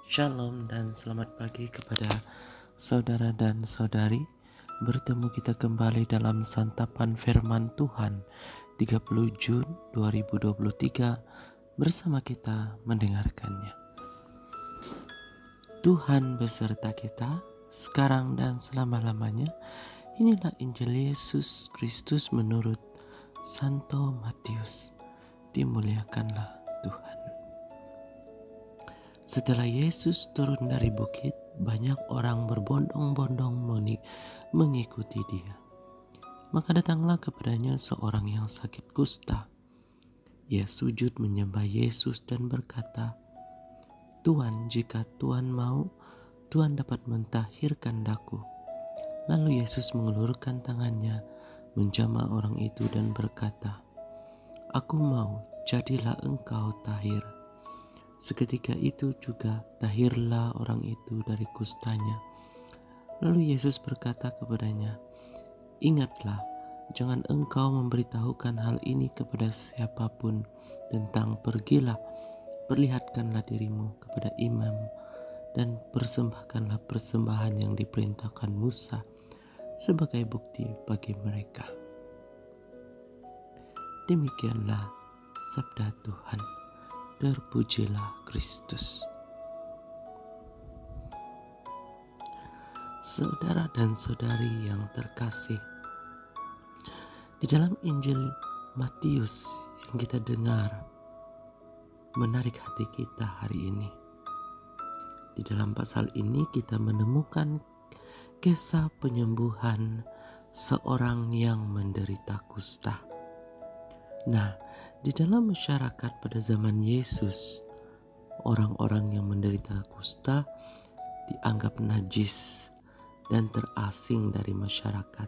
Shalom dan selamat pagi kepada saudara dan saudari. Bertemu kita kembali dalam santapan firman Tuhan 30 Jun 2023 bersama kita mendengarkannya. Tuhan beserta kita sekarang dan selama-lamanya. Inilah Injil Yesus Kristus menurut Santo Matius. Dimuliakanlah Tuhan. Setelah Yesus turun dari bukit, banyak orang berbondong-bondong mengikuti dia. Maka datanglah kepadanya seorang yang sakit kusta. Ia sujud menyembah Yesus dan berkata, "Tuan, jika Tuan mau, Tuan dapat mentahirkan daku." Lalu Yesus mengulurkan tangannya, menjamah orang itu dan berkata, "Aku mau, jadilah engkau tahir." Seketika itu juga tahirlah orang itu dari kustanya. Lalu Yesus berkata kepadanya, "Ingatlah, jangan engkau memberitahukan hal ini kepada siapapun tentang pergilah, perlihatkanlah dirimu kepada imam dan persembahkanlah persembahan yang diperintahkan Musa sebagai bukti bagi mereka." Demikianlah sabda Tuhan. Terpujilah Kristus. Saudara dan saudari yang terkasih, di dalam Injil Matius yang kita dengar menarik hati kita hari ini. Di dalam pasal ini kita menemukan kisah penyembuhan seorang yang menderita kusta. Nah, di dalam masyarakat pada zaman Yesus, orang-orang yang menderita kusta dianggap najis dan terasing dari masyarakat.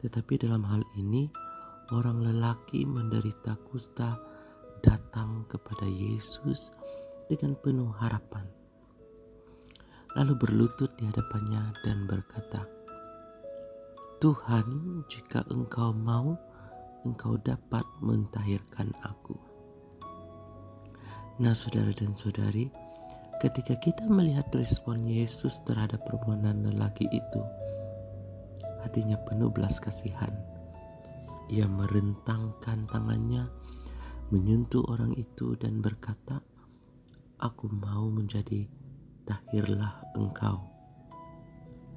Tetapi dalam hal ini, orang lelaki menderita kusta datang kepada Yesus dengan penuh harapan. Lalu berlutut di hadapannya dan berkata, "Tuhan, jika engkau mau, engkau dapat mentahirkan aku." Nah, saudara dan saudari, ketika kita melihat respon Yesus terhadap permohonan lelaki itu, hatinya penuh belas kasihan. Ia merentangkan tangannya, menyentuh orang itu dan berkata, "Aku mau menjadi tahirlah engkau."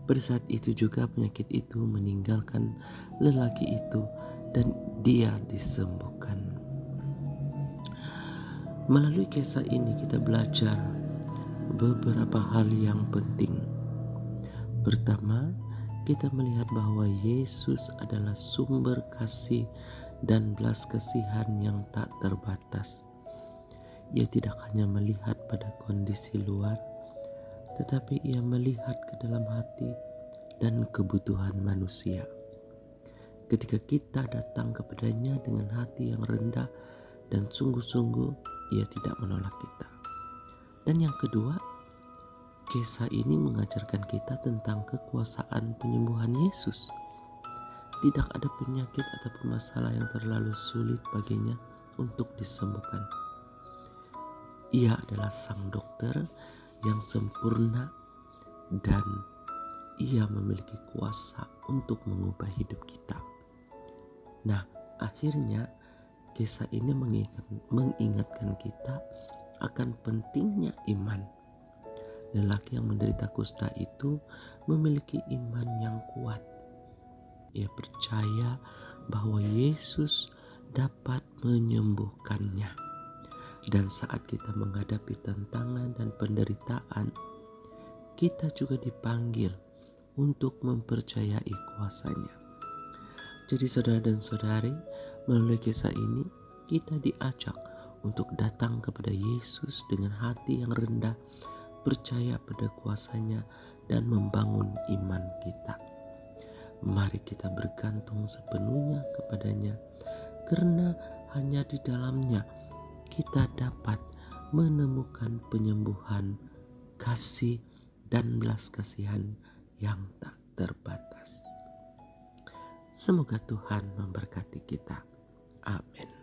Pada saat itu juga penyakit itu meninggalkan lelaki itu dan dia disembuhkan. Melalui kisah ini kita belajar beberapa hal yang penting. Pertama, kita melihat bahwa Yesus adalah sumber kasih dan belas kasihan yang tak terbatas. Ia tidak hanya melihat pada kondisi luar, tetapi ia melihat ke dalam hati dan kebutuhan manusia. Ketika kita datang kepadanya dengan hati yang rendah dan sungguh-sungguh, ia tidak menolak kita. Dan yang kedua, kisah ini mengajarkan kita tentang kekuasaan penyembuhan Yesus. Tidak ada penyakit ataupun masalah yang terlalu sulit baginya untuk disembuhkan. Ia adalah sang dokter yang sempurna dan ia memiliki kuasa untuk mengubah hidup kita. Nah, akhirnya kisah ini mengingatkan kita akan pentingnya iman. Lelaki yang menderita kusta itu memiliki iman yang kuat. Ia percaya bahwa Yesus dapat menyembuhkannya. Dan saat kita menghadapi tantangan dan penderitaan, kita juga dipanggil untuk mempercayai kuasanya. Jadi saudara dan saudari, melalui kisah ini kita diajak untuk datang kepada Yesus dengan hati yang rendah, percaya pada kuasanya dan membangun iman kita. Mari kita bergantung sepenuhnya kepadanya, karena hanya di dalamnya kita dapat menemukan penyembuhan, kasih dan belas kasihan yang tak terbatas. Semoga Tuhan memberkati kita. Amin.